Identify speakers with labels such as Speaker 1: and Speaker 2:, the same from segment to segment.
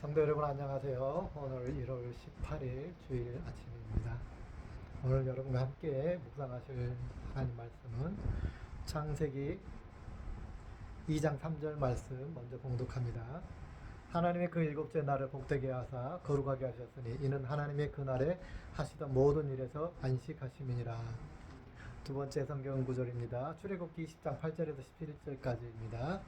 Speaker 1: 성도 여러분 안녕하세요. 오늘 1월 18일 주일 아침입니다. 오늘 여러분과 함께 묵상하실 하나님 말씀은 창세기 2장 3절 말씀 먼저 봉독합니다. 하나님의 그 일곱째 날을 복되게 하사 거룩하게 하셨으니 이는 하나님의 그 날에 하시던 모든 일에서 안식하심이니라. 두 번째 성경 구절입니다. 출애굽기 20장 8절에서 11절까지입니다.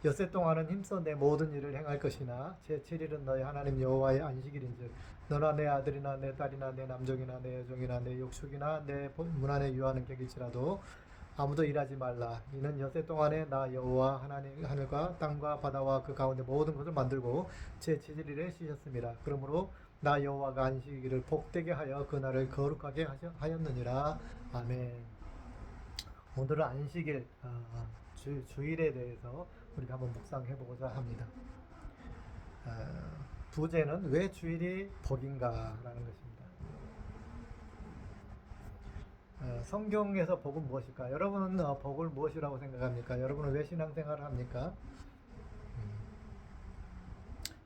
Speaker 1: 엿새 동안은 힘써 내 모든 일을 행할 것이나 제7일은 너희 하나님 여호와의 안식일인즉 너나 내 아들이나 내 딸이나 내 남종이나 내 여종이나 내 욕축이나 내 문 안에 유하는 객일지라도 아무도 일하지 말라. 이는 엿새 동안에 나 여호와 하나님 하늘과 땅과 바다와 그 가운데 모든 것을 만들고 제7일에 쉬셨습니다. 그러므로 나 여호와가 안식일을 복되게 하여 그날을 거룩하게 하였느니라. 아멘. 오늘은 안식일 주일에 대해서 우리가 한번 묵상해 보고자 합니다. 부제는 왜 주일이 복인가라는 것입니다. 성경에서 복은 무엇일까? 여러분은 복을 무엇이라고 생각합니까? 여러분은 왜 신앙생활을 합니까?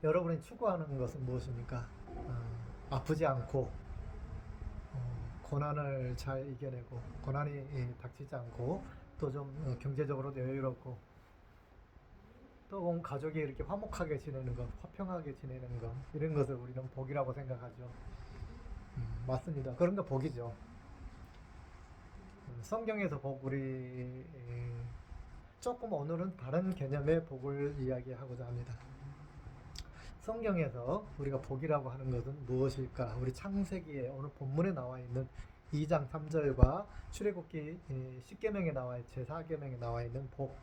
Speaker 1: 여러분이 추구하는 것은 무엇입니까? 아프지 않고 고난을 잘 이겨내고 고난이 닥치지 않고 또 좀 경제적으로도 여유롭고 또 온 가족이 이렇게 화목하게 지내는 것, 화평하게 지내는 것, 이런 것을 우리는 복이라고 생각하죠. 맞습니다. 그런 게 복이죠. 성경에서 복, 우리 조금 오늘은 다른 개념의 복을 이야기하고자 합니다. 성경에서 우리가 복이라고 하는 것은 무엇일까? 우리 창세기에 오늘 본문에 나와 있는 2장 3절과 출애굽기 10계명에 나와 있는 제4계명에 나와 있는 복,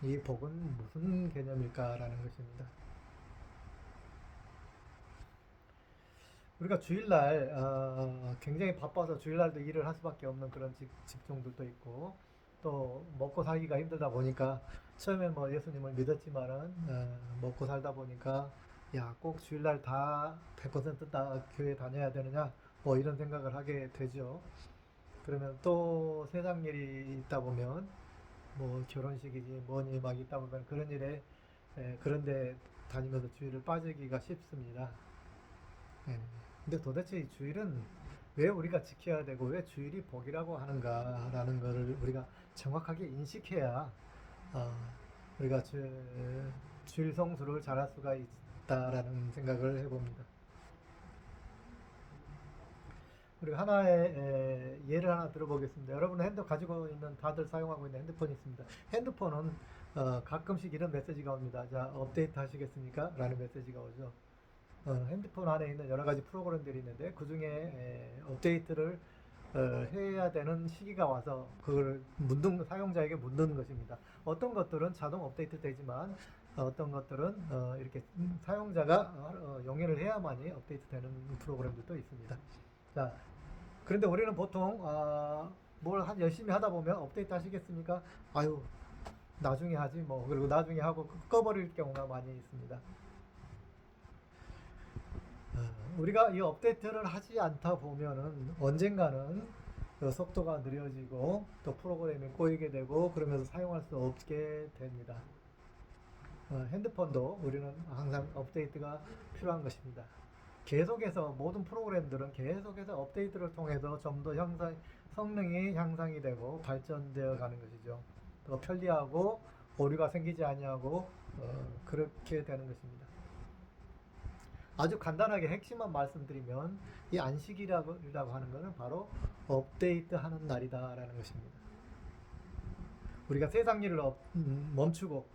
Speaker 1: 이 복은 무슨 개념일까라는 것입니다. 우리가 주일날 굉장히 바빠서 주일날도 일을 할 수밖에 없는 그런 직종들도 있고 또 먹고 살기가 힘들다 보니까 처음엔 뭐 예수님을 믿었지만은 먹고 살다 보니까 야, 꼭 주일날 다 100%다 교회 다녀야 되느냐 뭐 이런 생각을 하게 되죠. 그러면 또 세상 일이 있다 보면 뭐 결혼식이지 뭐니 막 있다 보면 그런 일에 그런데 다니면서 주일을 빠지기가 쉽습니다. 예. 근데 도대체 이 주일은 왜 우리가 지켜야 되고 왜 주일이 복이라고 하는가라는 것을 우리가 정확하게 인식해야 어, 우리가 주일 성수를 잘할 수가 있다라는 생각을 해봅니다. 우리가 하나의 예를 하나 들어보겠습니다. 여러분 가지고 있는 다들 사용하고 있는 핸드폰이 있습니다. 핸드폰은 가끔씩 이런 메시지가 옵니다. 자, 업데이트 하시겠습니까? 라는 메시지가 오죠. 핸드폰 안에 있는 여러 가지 프로그램들이 있는데 그 중에 업데이트를 해야 되는 시기가 와서 그걸 사용자에게 묻는 것입니다. 어떤 것들은 자동 업데이트 되지만 어떤 것들은 이렇게 사용자가 용인을 해야만이 업데이트 되는 프로그램들도 있습니다. 자, 그런데 우리는 보통 뭘 열심히 하다 보면 업데이트 하시겠습니까? 아유, 나중에 하지 뭐. 그리고 나중에 하고 꺼버릴 경우가 많이 있습니다. 우리가 이 업데이트를 하지 않다 보면은 언젠가는 그 속도가 느려지고 또 프로그램이 꼬이게 되고 그러면서 사용할 수 없게 됩니다. 핸드폰도 우리는 항상 업데이트가 필요한 것입니다. 계속해서 모든 프로그램들은 계속해서 업데이트를 통해서 좀 더 성능이 향상이 되고 발전되어 가는 것이죠. 더 편리하고 오류가 생기지 아니하고 그렇게 되는 것입니다. 아주 간단하게 핵심만 말씀드리면 이 안식이라고 하는 것은 바로 업데이트 하는 날이다라는 것입니다. 우리가 세상 일을 멈추고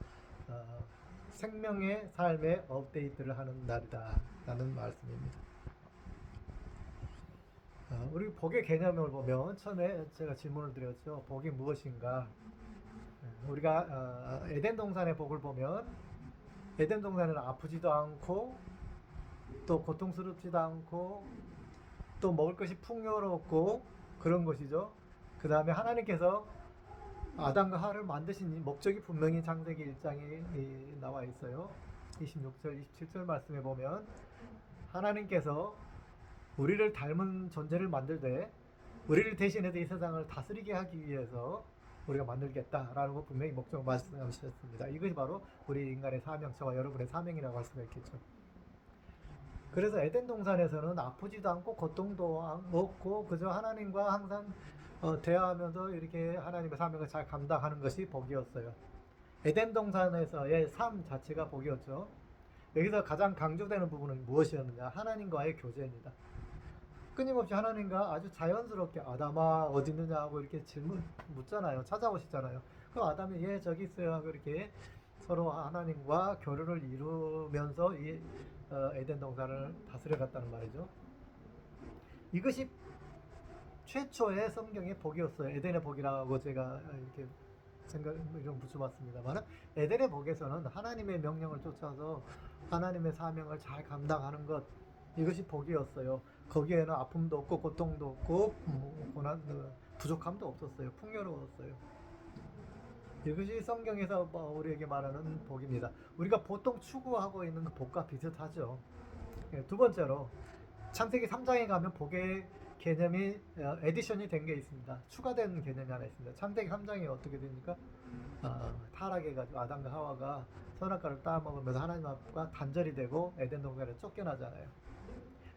Speaker 1: 생명의 삶의 업데이트를 하는 날이다라는 말씀입니다. 우리 복의 개념을 보면 처음에 제가 질문을 드렸죠. 복이 무엇인가? 우리가 에덴 동산의 복을 보면 에덴 동산은 아프지도 않고 또 고통스럽지도 않고 또 먹을 것이 풍요롭고 그런 것이죠. 그 다음에 하나님께서 아담과 하와를 만드신 목적이 분명히 창세기 1장에 나와 있어요. 26절, 27절 말씀에 보면 하나님께서 우리를 닮은 존재를 만들되 우리를 대신해서 이 세상을 다스리게 하기 위해서 우리가 만들겠다라는 거 분명히 목적을 말씀하셨습니다. 이것이 바로 우리 인간의 사명, 저와 여러분의 사명이라고 할 수가 있겠죠. 그래서 에덴 동산에서는 아프지도 않고 고통도 없고 그저 하나님과 항상 대화하면서 이렇게 하나님의 사명을 잘 감당하는 것이 복이었어요. 에덴 동산에서의 삶 자체가 복이었죠. 여기서 가장 강조되는 부분은 무엇이었느냐? 하나님과의 교제입니다. 끊임없이 하나님과 아주 자연스럽게 아담아 어디 있느냐 하고 이렇게 질문 묻잖아요. 찾아오시잖아요. 그럼 아담이 예 저기 있어요 하고 이렇게 서로 하나님과 교류를 이루면서 이 에덴 동산을 다스려 갔다는 말이죠. 이것이 최초의 성경의 복이었어요. 에덴의 복이라고 제가 이렇게 좀 붙여봤습니다만 에덴의 복에서는 하나님의 명령을 쫓아서 하나님의 사명을 잘 감당하는 것, 이것이 복이었어요. 거기에는 아픔도 없고 고통도 없고 고난, 부족함도 없었어요. 풍요로웠어요. 이것이 성경에서 우리에게 말하는 복입니다. 우리가 보통 추구하고 있는 복과 비슷하죠. 두 번째로 창세기 3장에 가면 복의 개념이 에디션이 된 게 있습니다. 추가된 개념이 하나 있습니다. 창세기 3장이 어떻게 됩니까? 타락해가지고 아담과 하와가 선악과를 따먹으면서 하나님 앞과 단절이 되고 에덴 동산에 쫓겨나잖아요.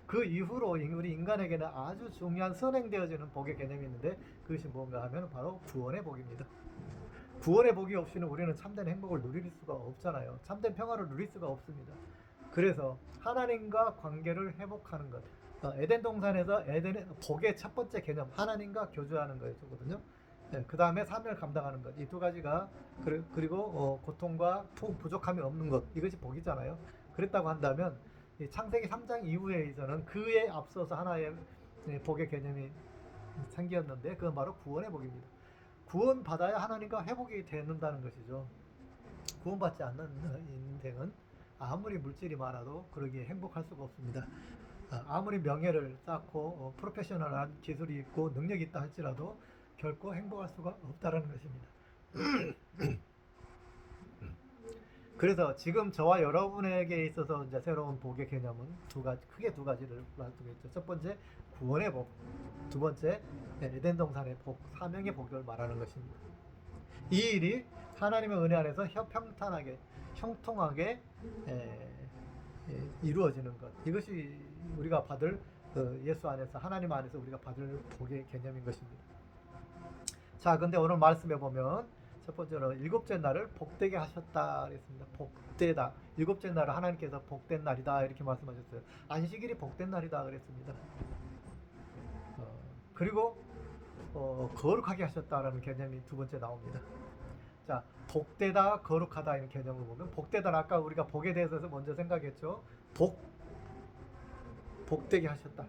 Speaker 1: 그 이후로 우리 인간에게는 아주 중요한 선행되어지는 복의 개념이 있는데 그것이 뭔가 하면 바로 구원의 복입니다. 구원의 복이 없이는 우리는 참된 행복을 누릴 수가 없잖아요. 참된 평화를 누릴 수가 없습니다. 그래서 하나님과 관계를 회복하는 것, 에덴 동산에서 에덴의 복의 첫 번째 개념, 하나님과 교제하는 거였거든요. 네, 그 다음에 사명을 감당하는 것, 이 두 가지가 그리고 고통과 부족함이 없는 것, 이것이 복이잖아요. 그랬다고 한다면 이 창세기 3장 이후에서는 그에 앞서서 하나의 복의 개념이 생겼는데 그건 바로 구원의 복입니다. 구원받아야 하나님과 회복이 되는다는 것이죠. 구원받지 않는 인생은 아무리 물질이 많아도 그러기에 행복할 수가 없습니다. 아무리 명예를 쌓고 프로페셔널한 기술이 있고 능력이 있다 할지라도 결코 행복할 수가 없다는 것입니다. 그래서 지금 저와 여러분에게 있어서 이제 새로운 복의 개념은 크게 두 가지를 말씀드렸죠. 첫 번째 구원의 복, 두 번째 에덴 동산의 복, 사명의 복을 말하는 것입니다. 이 일이 하나님의 은혜 안에서 평탄하게, 형통하게 이루어지는 것, 이것이 우리가 받을 예수 안에서, 하나님 안에서 우리가 받을 복의 개념인 것입니다. 자, 근데 오늘 말씀해 보면 첫 번째로 일곱째 날을 복되게 하셨다 그랬습니다. 복되다. 일곱째 날을 하나님께서 복된 날이다 이렇게 말씀하셨어요. 안식일이 복된 날이다 그랬습니다. 그리고 거룩하게 하셨다라는 개념이 두 번째 나옵니다. 자, 복되다, 거룩하다 이런 개념을 보면 복되다는 아까 우리가 복에 대해서 먼저 생각했죠. 복되게 하셨다.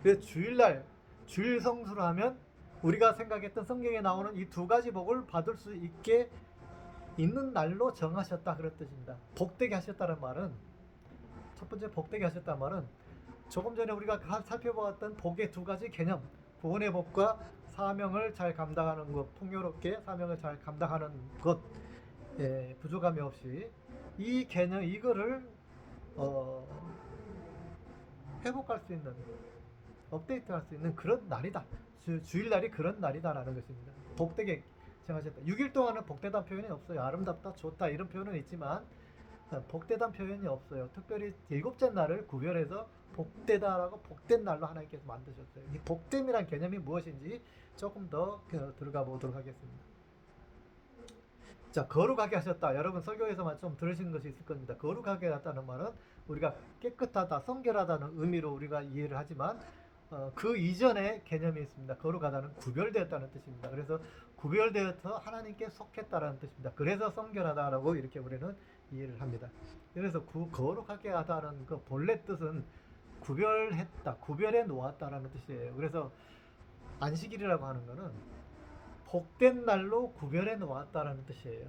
Speaker 1: 그래서 주일날 주일 성수를 하면 우리가 생각했던 성경에 나오는 이 두 가지 복을 받을 수 있게 있는 날로 정하셨다 그런 뜻입니다. 복되게 하셨다는 말은, 첫 번째 복되게 하셨다는 말은 조금 전에 우리가 살펴보았던 복의 두 가지 개념, 구원의 복과 사명을 잘 감당하는 것, 풍요롭게 사명을 잘 감당하는 것, 부족함이 없이 이 개념, 이거를 회복할 수 있는, 업데이트할 수 있는 그런 날이다. 주일날이 그런 날이다라는 것입니다. 복되게 정하셨다. 6일 동안은 복되다는 표현이 없어요. 아름답다, 좋다 이런 표현은 있지만 복되다는 표현이 없어요. 특별히 일곱째 날을 구별해서 복되다라고 복된 날로 하나님께서 만드셨어요. 이 복됨이란 개념이 무엇인지 조금 더 들어가 보도록 하겠습니다. 자, 거룩하게 하셨다. 여러분 설교에서만 좀 들으신 것이 있을 겁니다. 거룩하게 하다는 말은 우리가 깨끗하다, 성결하다는 의미로 우리가 이해를 하지만 그 이전에 개념이 있습니다. 거룩하다는 구별되었다는 뜻입니다. 그래서 구별되어서 하나님께 속했다라는 뜻입니다. 그래서 성결하다라고 이렇게 우리는 이해를 합니다. 그래서 거룩하게 하다는 그 본래 뜻은 구별했다, 구별해 놓았다라는 뜻이에요. 그래서 안식일이라고 하는 것은 복된 날로 구별해 놓았다라는 뜻이에요.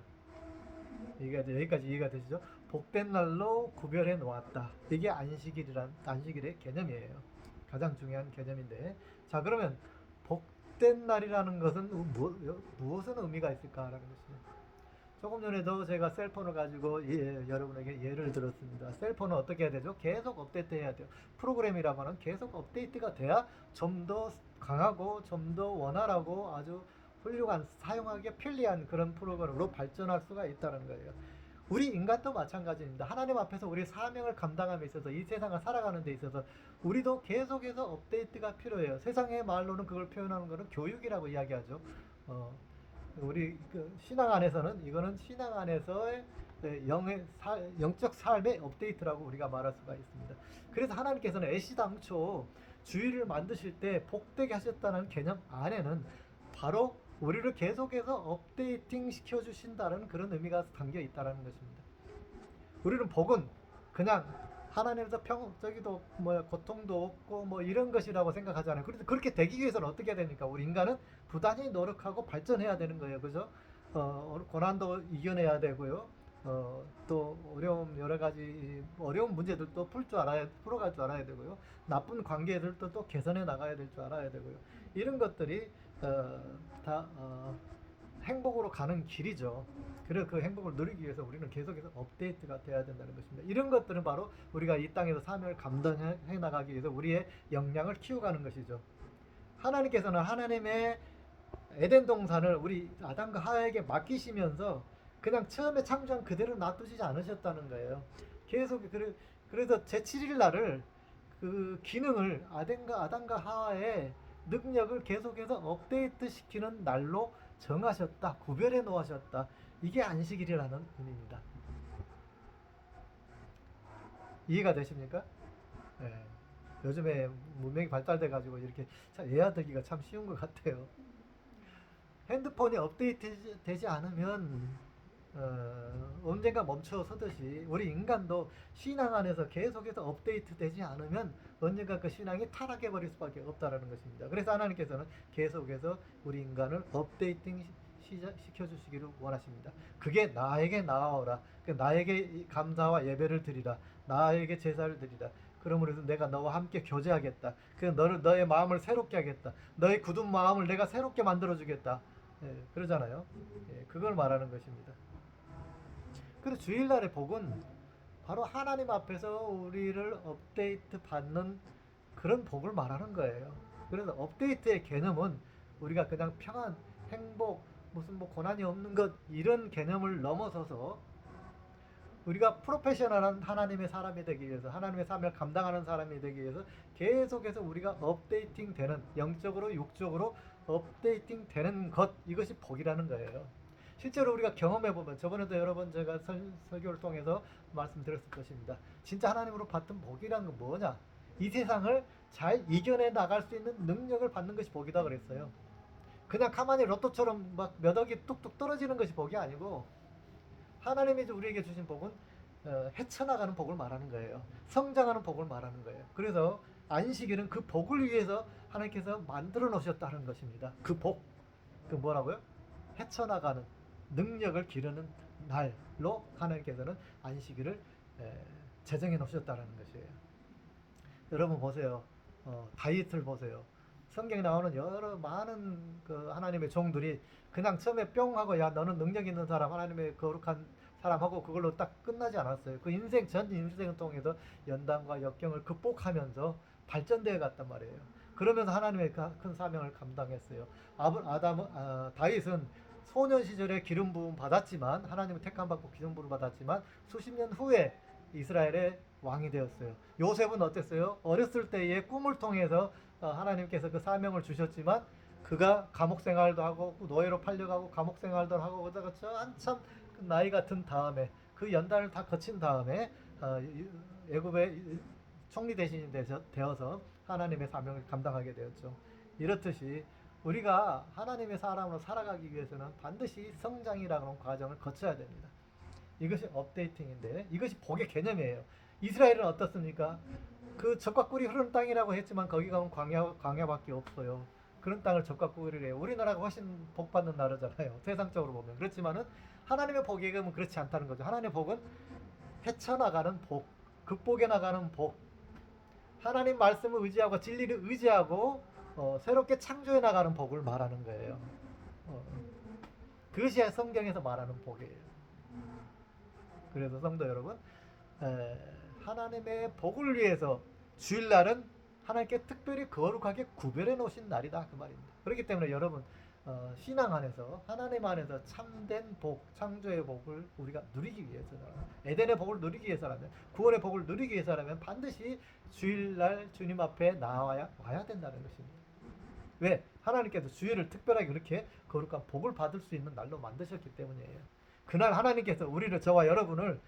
Speaker 1: 여기까지 이해가 되시죠? 복된 날로 구별해 놓았다. 이게 안식일의 개념이에요. 가장 중요한 개념인데, 자, 그러면 복된 날이라는 것은 무엇은 의미가 있을까라는 것이죠. 조금 전에도 제가 셀폰을 가지고 여러분에게 예를 들었습니다. 셀폰은 어떻게 해야 되죠? 계속 업데이트 해야 돼요. 프로그램이라고 하는 계속 업데이트가 돼야 좀 더 강하고 좀 더 원활하고 아주 훌륭한 사용하기에 편리한 그런 프로그램으로 발전할 수가 있다는 거예요. 우리 인간도 마찬가지입니다. 하나님 앞에서 우리 사명을 감당함에 있어서 이 세상을 살아가는 데 있어서 우리도 계속해서 업데이트가 필요해요. 세상의 말로는 그걸 표현하는 것은 교육이라고 이야기하죠. 우리 그 신앙 안에서는 이거는 신앙 안에서의 영적 삶의 업데이트라고 우리가 말할 수가 있습니다. 그래서 하나님께서는 애시당초 주의를 만드실 때 복되게 하셨다는 개념 안에는 바로 우리를 계속해서 업데이팅 시켜주신다는 그런 의미가 담겨 있다는 것입니다. 우리는 복은 그냥 하나님에서 저기도 고통도 없고 이런 것이라고 생각하잖아요. 그래서 그렇게 되기 위해서는 어떻게 해야 됩니까? 우리 인간은 부단히 노력하고 발전해야 되는 거예요. 그죠? 고난도 이겨내야 되고요. 또 어려움 여러 가지 어려운 문제들도 풀어갈 줄 알아야 되고요. 나쁜 관계들도 또 개선해 나가야 될 줄 알아야 되고요. 이런 것들이 다 행복으로 가는 길이죠. 그래서 그 행복을 누리기 위해서 우리는 계속해서 업데이트가 돼야 된다는 것입니다. 이런 것들은 바로 우리가 이 땅에서 사명을 감당해 나가기 위해서 우리의 역량을 키워가는 것이죠. 하나님께서는 하나님의 에덴 동산을 우리 아담과 하와에게 맡기시면서 그냥 처음에 창조한 그대로 놔두지 않으셨다는 거예요. 계속 그래서 제7일 날을 그 기능을 아담과 하와의 능력을 계속해서 업데이트 시키는 날로 정하셨다. 구별해 놓으셨다. 이게 안식일이라는 의미입니다. 이해가 되십니까? 네. 요즘에 문명이 발달돼 가지고 이렇게 이해하기가 참 쉬운 것 같아요. 핸드폰이 업데이트 되지 않으면 언젠가 멈춰서듯이 우리 인간도 신앙 안에서 계속해서 업데이트 되지 않으면 언젠가 그 신앙이 타락해버릴 수밖에 없다는 것입니다. 그래서 하나님께서는 계속해서 우리 인간을 업데이팅 시켜주시기를 원하십니다. 그게 나에게 나아오라. 나에게 감사와 예배를 드리라. 나에게 제사를 드리라. 그러므로 내가 너와 함께 교제하겠다. 너의 마음을 새롭게 하겠다. 너의 굳은 마음을 내가 새롭게 만들어주겠다. 그러잖아요. 그걸 말하는 것입니다. 그래서 주일날의 복은 바로 하나님 앞에서 우리를 업데이트 받는 그런 복을 말하는 거예요. 그래서 업데이트의 개념은 우리가 그냥 평안, 행복, 무슨 고난이 없는 것 이런 개념을 넘어서서 우리가 프로페셔널한 하나님의 사람이 되기 위해서 하나님의 사명을 감당하는 사람이 되기 위해서 계속해서 우리가 업데이팅 되는 영적으로 육적으로 업데이팅 되는 것 이것이 복이라는 거예요. 실제로 우리가 경험해보면 저번에도 여러 번 제가 설교를 통해서 말씀드렸을 것입니다. 진짜 하나님으로 받은 복이란 건 뭐냐? 이 세상을 잘 이겨내 나갈 수 있는 능력을 받는 것이 복이다 그랬어요. 그냥 가만히 로또처럼 막 몇 억이 뚝뚝 떨어지는 것이 복이 아니고 하나님이 우리에게 주신 복은 헤쳐나가는 복을 말하는 거예요. 성장하는 복을 말하는 거예요. 그래서 안식일은 그 복을 위해서 하나님께서 만들어 놓으셨다는 것입니다. 그 복, 그 뭐라고요? 헤쳐나가는 능력을 기르는 날로 하나님께서는 안식일을 제정해 놓으셨다는 것이에요. 여러분 보세요. 다윗을 보세요. 성경에 나오는 여러 많은 그 하나님의 종들이 그냥 처음에 뿅 하고 야 너는 능력 있는 사람 하나님의 거룩한 사람하고 그걸로 딱 끝나지 않았어요. 그 인생 전 인생을 통해서 연단과 역경을 극복하면서 발전되어 갔단 말이에요. 그러면서 하나님의 큰 사명을 감당했어요. 다윗은 소년 시절에 기름 부음 받았지만 하나님의 택함 받고 기름 부음 받았지만 수십 년 후에 이스라엘의 왕이 되었어요. 요셉은 어땠어요? 어렸을 때의 꿈을 통해서 하나님께서 그 사명을 주셨지만 그가 감옥 생활도 하고 노예로 팔려가고 감옥 생활도 하고 그러다가 한참 나이가 든 다음에 그 연단을 다 거친 다음에 애굽의 총리 대신이 되어서 하나님의 사명을 감당하게 되었죠. 이렇듯이 우리가 하나님의 사람으로 살아가기 위해서는 반드시 성장이라는 과정을 거쳐야 됩니다. 이것이 업데이팅인데 이것이 복의 개념이에요. 이스라엘은 어떻습니까? 그 젖과 꿀이 흐르는 땅이라고 했지만 거기 가면 광야밖에 없어요. 그런 땅을 젖과 꿀이래요. 우리나라가 훨씬 복 받는 나라잖아요. 세상적으로 보면. 그렇지만은 하나님의 복에는 그렇지 않다는 거죠. 하나님의 복은 헤쳐나가는 복, 극복해 나가는 복, 하나님 말씀을 의지하고 진리를 의지하고 새롭게 창조해 나가는 복을 말하는 거예요. 그것이 성경에서 말하는 복이에요. 그래서 성도 여러분, 하나님의 복을 위해서 주일날은 하나님께 특별히 거룩하게 구별해 놓으신 날이다 그 말입니다. 그렇기 때문에 여러분 신앙 안에서 하나님 안에서 참된 복, 창조의 복을 우리가 누리기 위해서라면, 에덴의 복을 누리기 위해서라면, 구원의 복을 누리기 위해서라면 반드시 주일날 주님 앞에 와야 된다는 것입니다. 왜? 하나님께서 주일을 특별하게 그렇게 거룩한 복을 받을 수 있는 날로 만드셨기 때문이에요. 그날 하나님께서 우리를, 저와 여러분을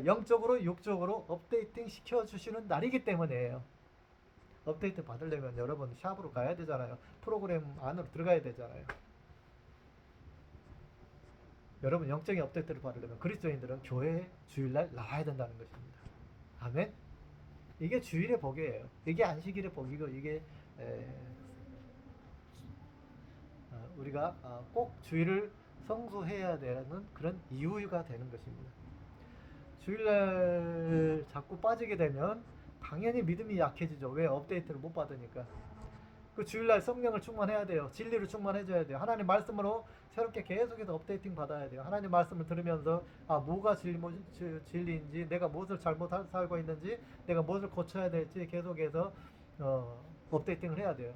Speaker 1: 영적으로 육적으로 업데이팅 시켜주시는 날이기 때문이에요. 업데이트 받으려면 여러분 샵으로 가야 되잖아요. 프로그램 안으로 들어가야 되잖아요. 여러분 영적인 업데이트를 받으려면 그리스도인들은 교회에 주일날 나와야 된다는 것입니다. 아멘. 이게 주일의 복이에요. 이게 안식일의 복이고, 이게 우리가 꼭 주일을 성수해야 되는 그런 이유가 되는 것입니다. 주일날 자꾸 빠지게 되면 당연히 믿음이 약해지죠. 왜? 업데이트를 못 받으니까. 그 주일날 성령을 충만해야 돼요. 진리를 충만해줘야 돼요. 하나님 말씀으로 새롭게 계속해서 업데이팅 받아야 돼요. 하나님 말씀을 들으면서 뭐가 진리인지, 내가 무엇을 잘못 살고 있는지, 내가 무엇을 고쳐야 될지 계속해서 업데이팅을 해야 돼요.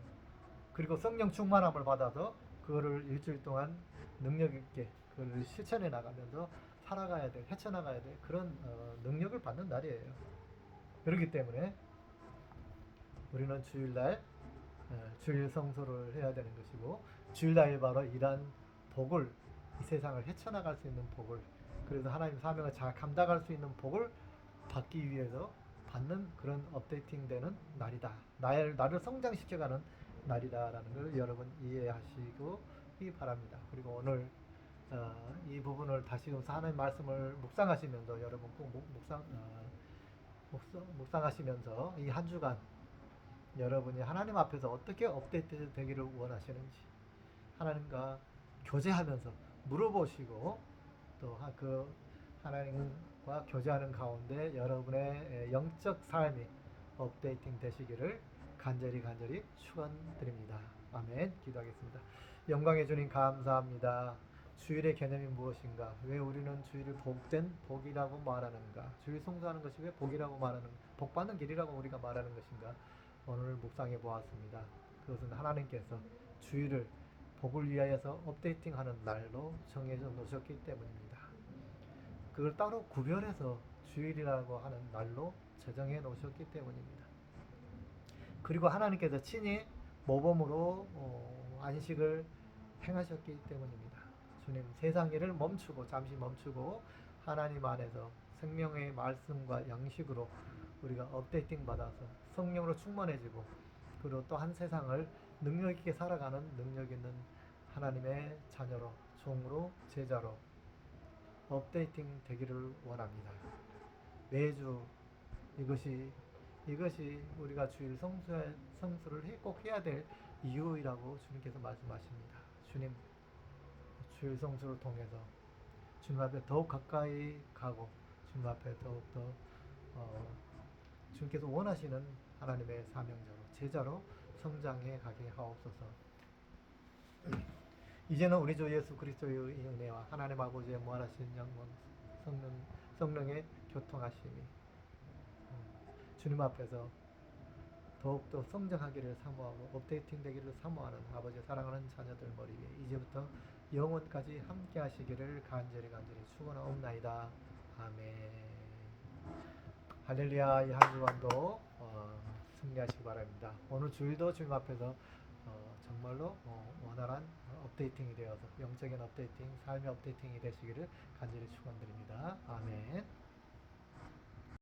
Speaker 1: 그리고 성령 충만함을 받아서 그거를 일주일 동안 능력 있게 그걸 실천해 나가면서 살아가야 돼, 헤쳐나가야 돼. 그런 능력을 받는 날이에요. 그렇기 때문에 우리는 주일날 주일 성소를 해야 되는 것이고, 주일날 바로 이러한 복을, 이 세상을 헤쳐나갈 수 있는 복을, 그래서 하나님 사명을 잘 감당할 수 있는 복을 받기 위해서 받는 그런 업데이팅 되는 날이다. 나를 성장시켜가는 날이다라는 걸 여러분 이해하시기 바랍니다. 그리고 오늘 이 부분을 다시 하나님 말씀을 묵상하시면서, 여러분 꼭 묵상하시면서 이 한 주간 여러분이 하나님 앞에서 어떻게 업데이트 되기를 원하시는지 하나님과 교제하면서 물어보시고, 또 그 하나님과 교제하는 가운데 여러분의 영적 삶이 업데이팅 되시기를 간절히 축원드립니다. 아멘. 기도하겠습니다. 영광의 주님 감사합니다. 주일의 개념이 무엇인가? 왜 우리는 주일을 복된 복이라고 말하는가? 주일 송수하는 것이 왜 복이라고 말하는, 복받는 길이라고 우리가 말하는 것인가? 오늘 묵상해 보았습니다. 그것은 하나님께서 주일을 복을 위하여서 업데이팅하는 날로 정해져 놓으셨기 때문입니다. 그걸 따로 구별해서 주일이라고 하는 날로 제정해 놓으셨기 때문입니다. 그리고 하나님께서 친히 모범으로 안식을 행하셨기 때문입니다. 주님, 세상 일을 잠시 멈추고 하나님 안에서 생명의 말씀과 양식으로 우리가 업데이팅 받아서 성령으로 충만해지고, 그리고 또 한 세상을 능력 있게 살아가는 능력 있는 하나님의 자녀로, 종으로, 제자로 업데이팅 되기를 원합니다. 매주 이것이 우리가 주일 성수를 꼭 해야 될 이유라고 주님께서 말씀하십니다. 주님, 주일 성수를 통해서 주님 앞에 더욱 가까이 가고, 주님 앞에 더욱더 주님께서 원하시는 하나님의 사명자로, 제자로 성장해 가게 하옵소서. 이제는 우리 주 예수 그리스도의 은혜와 하나님 아버지의 무한하신 영광, 성령의 교통하심이 주님 앞에서 더욱더 성장하기를 사모하고 업데이팅 되기를 사모하는 아버지의 사랑하는 자녀들 머리 위에 이제부터 영원까지 함께 하시기를 간절히 축원하옵나이다. 아멘. 할렐루야. 이 한 주간도 승리하시기 바랍니다. 오늘 주일도 주님 앞에서 정말로 원활한 업데이팅이 되어서 영적인 업데이팅, 삶의 업데이팅이 되시기를 간절히 축원드립니다. 아멘.